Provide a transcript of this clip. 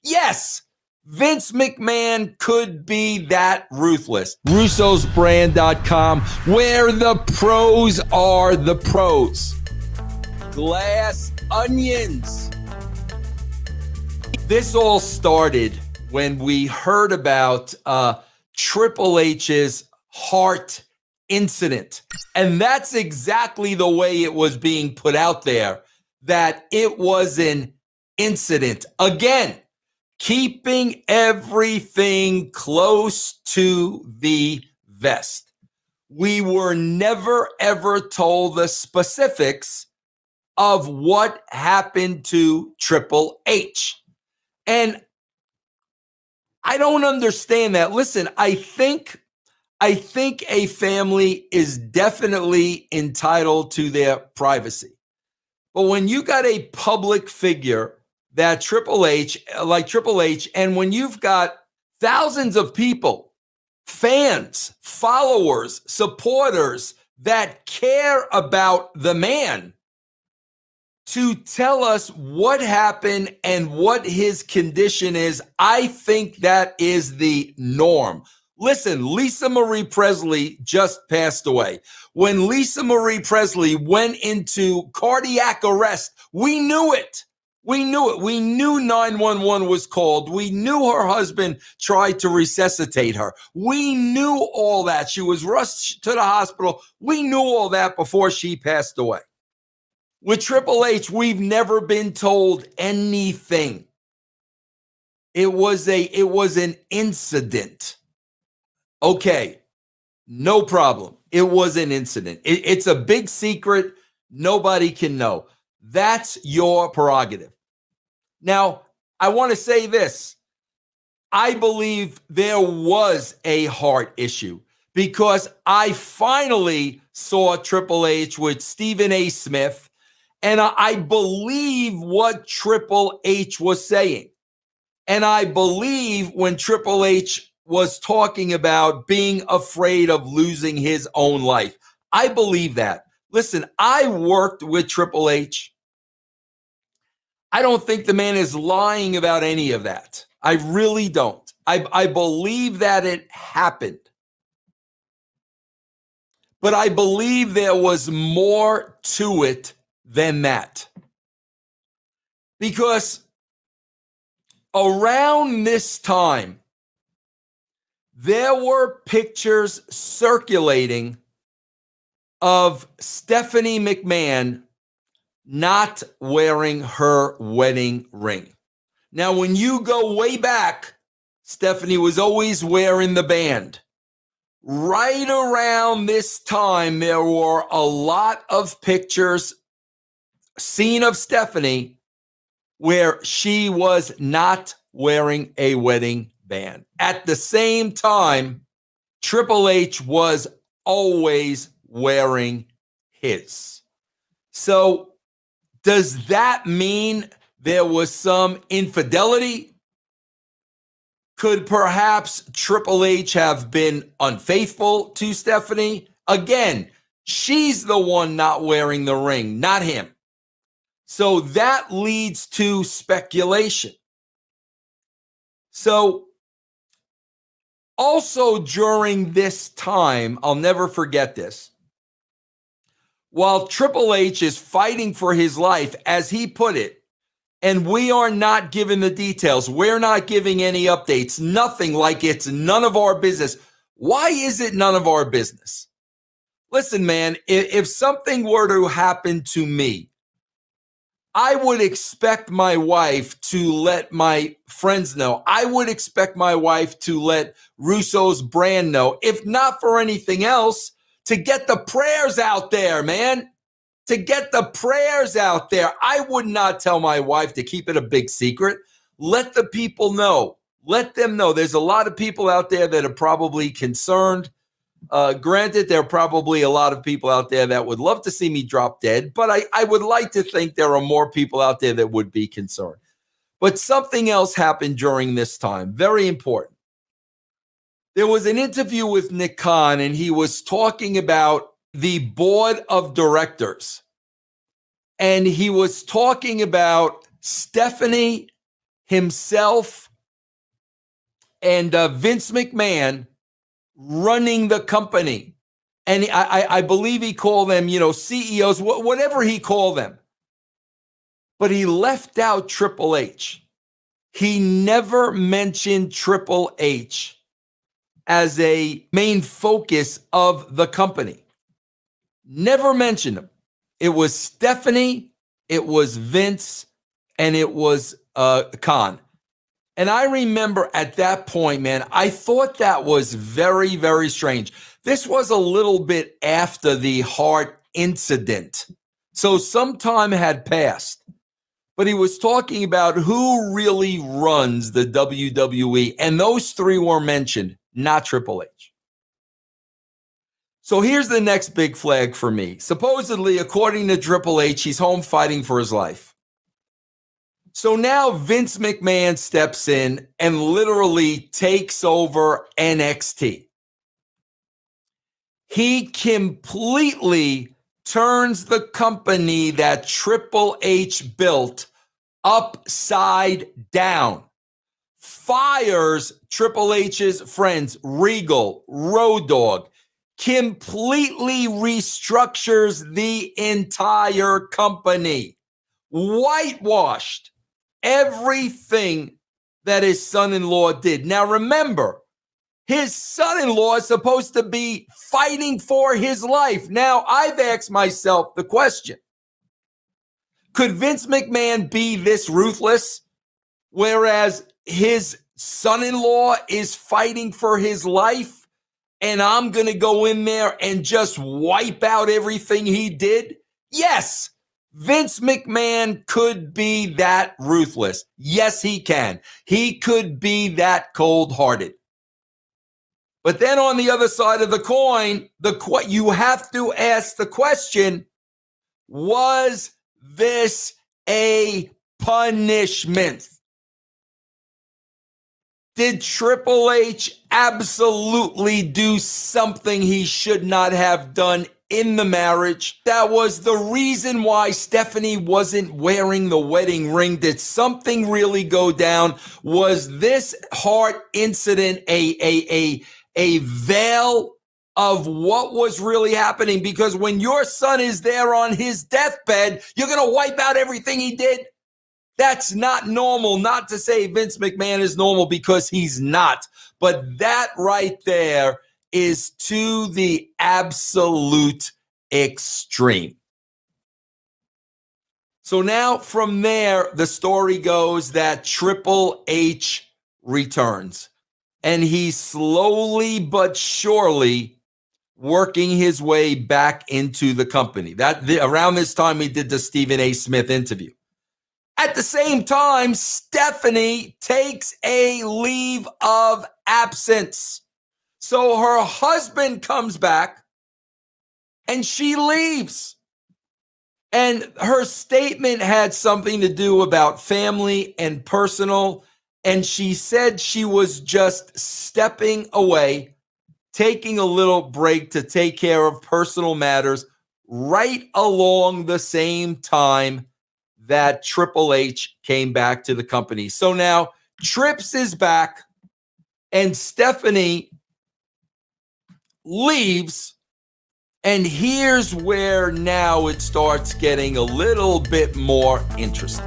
Yes, Vince McMahon could be that ruthless. Russo'sBrand.com, where the pros are the pros. Glass onions. This all started when we heard about Triple H's heart incident. And that's exactly the way it was being put out there, that it was an incident. Again, keeping everything close to the vest. We were never, ever told the specifics of what happened to Triple H. And I don't understand that. Listen, I think a family is definitely entitled to their privacy. But when you got a public figure that Triple H, and when you've got thousands of people, fans, followers, supporters that care about the man, to tell us what happened and what his condition is, I think that is the norm. Listen, Lisa Marie Presley just passed away. When Lisa Marie Presley went into cardiac arrest, we knew it. We knew it. We knew 911 was called. We knew her husband tried to resuscitate her. We knew all that. She was rushed to the hospital. We knew all that before she passed away. With Triple H, we've never been told anything. It was an incident. Okay, no problem. It was an incident. It's a big secret. Nobody can know. That's your prerogative. Now, I want to say this. I believe there was a heart issue because I finally saw Triple H with Stephen A. Smith. And I believe what Triple H was saying. And I believe when Triple H was talking about being afraid of losing his own life. I believe that. Listen, I worked with Triple H. I don't think the man is lying about any of that. I really don't. I believe that it happened. But I believe there was more to it than that. Because around this time, there were pictures circulating of Stephanie McMahon not wearing her wedding ring. Now, when you go way back, Stephanie was always wearing the band. Right around this time, there were a lot of pictures seen of Stephanie where she was not wearing a wedding band. At the same time, Triple H was always wearing his. So does that mean there was some infidelity? Could perhaps Triple H have been unfaithful to Stephanie? Again, she's the one not wearing the ring, not him. So that leads to speculation. So also during this time, I'll never forget this. While Triple H is fighting for his life, as he put it, and we are not given the details, we're not giving any updates, nothing, like it's none of our business. Why is it none of our business? Listen, man, if something were to happen to me, I would expect my wife to let my friends know. I would expect my wife to let Russo's brand know, if not for anything else, to get the prayers out there, man. To get the prayers out there. I would not tell my wife to keep it a big secret. Let the people know. Let them know. There's a lot of people out there that are probably concerned. Granted, there are probably a lot of people out there that would love to see me drop dead, but I would like to think there are more people out there that would be concerned. But something else happened during this time, very important. There was an interview with Nick Khan, and he was talking about the board of directors. And he was talking about Stephanie, himself and Vince McMahon running the company. And I believe he called them, CEOs, whatever he called them. But he left out Triple H. He never mentioned Triple H as a main focus of the company. Never mentioned him. It was Stephanie, it was Vince, and it was Khan. And I remember at that point, man, I thought that was very, very strange. This was a little bit after the Hart incident. So some time had passed. But he was talking about who really runs the WWE. And those three were mentioned, not Triple H. So here's the next big flag for me. Supposedly, according to Triple H, he's home fighting for his life. So now Vince McMahon steps in and literally takes over NXT. He completely turns the company that Triple H built upside down. Fires Triple H's friends, Regal, Road Dogg, completely restructures the entire company. Whitewashed everything that his son-in-law did. Now remember, his son-in-law is supposed to be fighting for his life. Now, I've asked myself the question, could Vince McMahon be this ruthless, whereas his son-in-law is fighting for his life, and I'm going to go in there and just wipe out everything he did? Yes, Vince McMahon could be that ruthless. Yes, he can. He could be that cold-hearted. But then on the other side of the coin, you have to ask the question, was this a punishment? Did Triple H absolutely do something he should not have done in the marriage? That was the reason why Stephanie wasn't wearing the wedding ring. Did something really go down? Was this Hart incident a veil of what was really happening? Because when your son is there on his deathbed, you're going to wipe out everything he did. That's not normal. Not to say Vince McMahon is normal, because he's not. But that right there is to the absolute extreme. So now from there, the story goes that Triple H returns. And he's slowly but surely working his way back into the company. Around this time, he did the Stephen A. Smith interview. At the same time, Stephanie takes a leave of absence. So her husband comes back and she leaves. And her statement had something to do about family and personal. And she said she was just stepping away, taking a little break to take care of personal matters right along the same time that Triple H came back to the company. So now Trips is back and Stephanie leaves. And here's where now it starts getting a little bit more interesting.